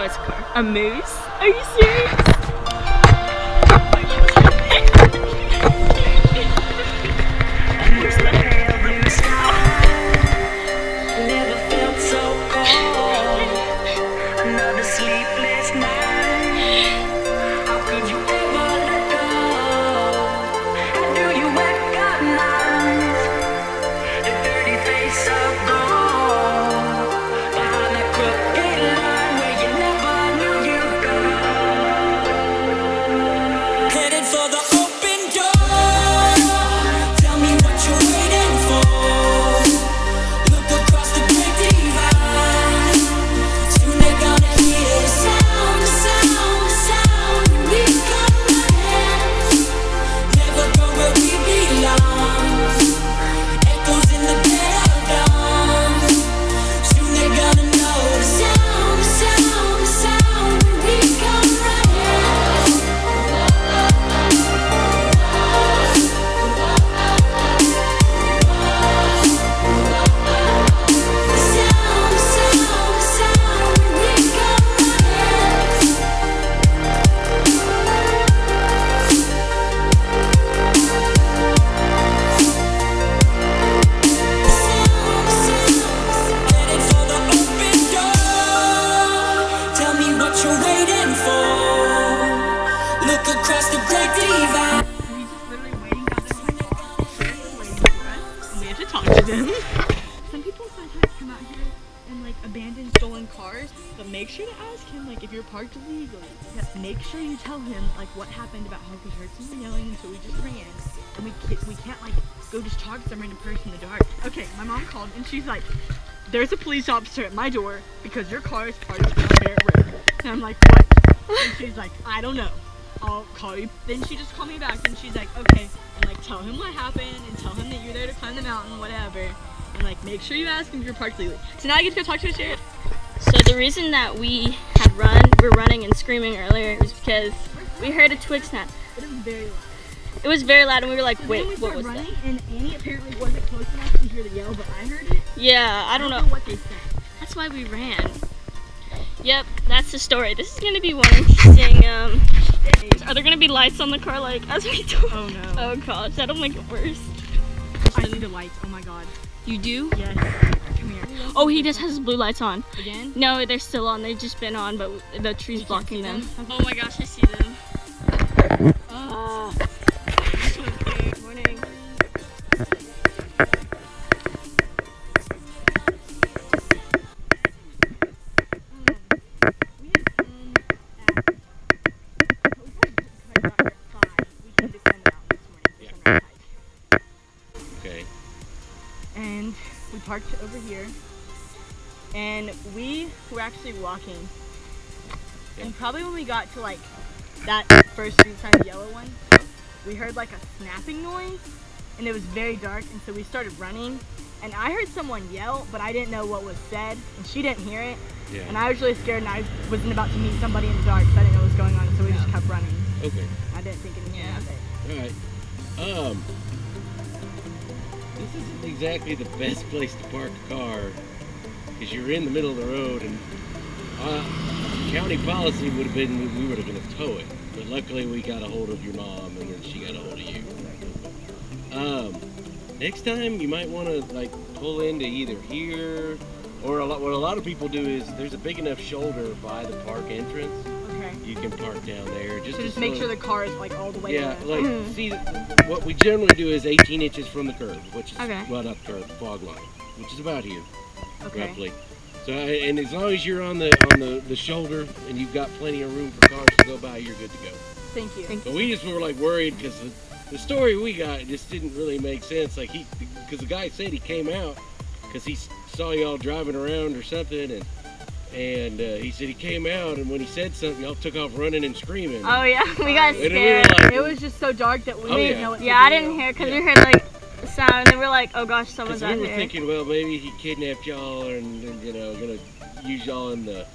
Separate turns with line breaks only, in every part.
Oh, it's a car. A moose? Are you serious? Some people sometimes come out here and like abandon stolen cars, but make sure to ask him like if you're parked illegally. Make sure you tell him like what happened about how he heard someone yelling and so we just ran. And we can't like go just talk to some random person in the dark. Okay, my mom called and she's like, there's a police officer at my door because your car is parked on Barrett Road. And I'm like, what? And she's like, I don't know. I'll call you. Then she just called me back and she's like, okay. And like tell him what happened and tell him that you're there to climb the mountain, whatever. And like make sure you ask him if you're parked legally. So now I get to go talk to the sheriff.
So the reason that we were running and screaming earlier was because we heard a twig snap.
But it was very loud.
It was very loud and we were like,
so
wait,
we
what was
running,
that?
And Annie apparently wasn't close enough to hear the yell, but I heard it.
Yeah, I don't know
what they said.
That's why we ran. Yep, that's the story. This is gonna be one interesting. Are there gonna be lights on the car like as we do?
Oh no.
Oh gosh, that'll make it worse.
I need the lights. Oh my god.
You do?
Yes. Come here.
Oh, he just has his blue lights on.
Again?
No, they're still on. They've just been on, but the tree's blocking them.
Okay.
Oh my gosh, I see them. Oh. Good morning.
Okay. And we parked over here, and we were actually walking. Yeah. And probably when we got to like that first street sign, the yellow one, we heard like a snapping noise, and it was very dark, and so we started running. And I heard someone yell, but I didn't know what was said, and she didn't hear it. Yeah. And I was really scared, and I wasn't about to meet somebody in the dark, so I didn't know what was going on, so we just kept running.
Okay.
I didn't think anything of it.
Alright. This isn't exactly the best place to park a car, because you're in the middle of the road, and county policy would have been we were going to tow it. But luckily we got a hold of your mom, and then she got a hold of you. Next time you might want to like pull into either here or what a lot of people do is there's a big enough shoulder by the park entrance.
Okay.
You can park down there.
Just make sure the car is like all the way
yeah,
in.
like see what we generally do is 18 inches from the curb, which is right up to our fog line, which is about here, roughly. So and as long as you're on the shoulder and you've got plenty of room for cars to go by, you're good to go.
Thank you.
But we just were like worried because the story we got just didn't really make sense. Like because the guy said he came out because he saw y'all driving around or something, and he said he came out, and when he said something, y'all took off running and screaming.
Oh yeah, we got scared.
It was just so dark that we didn't know what to do.
I didn't hear because we heard like the sound, and then we're like, oh gosh, someone's out here.
We were thinking, well, maybe he kidnapped y'all, and you know, gonna use y'all in the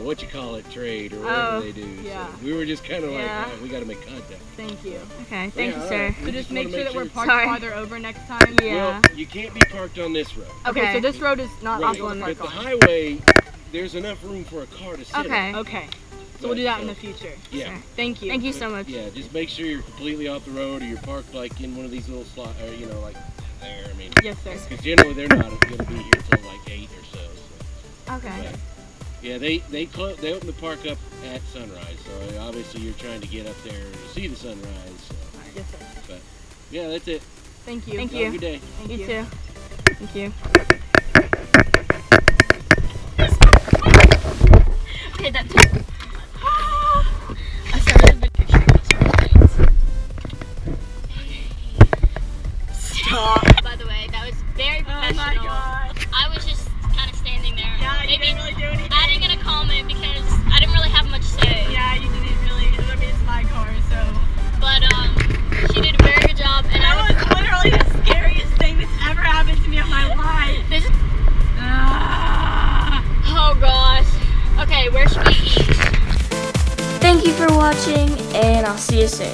what you call it trade or whatever they do.
Yeah.
So we were just kind of like, oh, we got to make contact.
Thank you.
Okay, thank you, sir.
So just make sure that we're parked farther over next time.
Yeah. Well, you can't be parked on this road.
Okay, so this road is not possible to park on.
But the highway, there's enough room for a car to sit
Okay.
in.
Okay. So we'll do that in the future.
Yeah.
Thank you.
Thank you so much.
Yeah, just make sure you're completely off the road or you're parked like in one of these little slots, or you know, like there. I mean,
Yes, sir.
because generally they're not going to be here till like 8 or so.
Okay.
But, yeah, they open the park up at sunrise, so obviously you're trying to get up there to see the sunrise. So.
Yes, sir.
But yeah, that's it.
Thank you.
Thank
Have a good day.
Thank
You
you.
too. Thank you. Okay, that's I started a picture.
Stop.
By the way, that was very
Oh my
professional.
god.
I was just kind of standing there.
Yeah, you
maybe
didn't really do anything.
adding in a comment because I didn't really have much to say.
Yeah, you didn't really. I mean, it's my car, so.
But she did a very good job, and
That was literally the scariest thing that's ever happened to me in my life.
this is,
Ah.
oh gosh. Okay, where should we eat?
Thank you for watching, and I'll see you soon.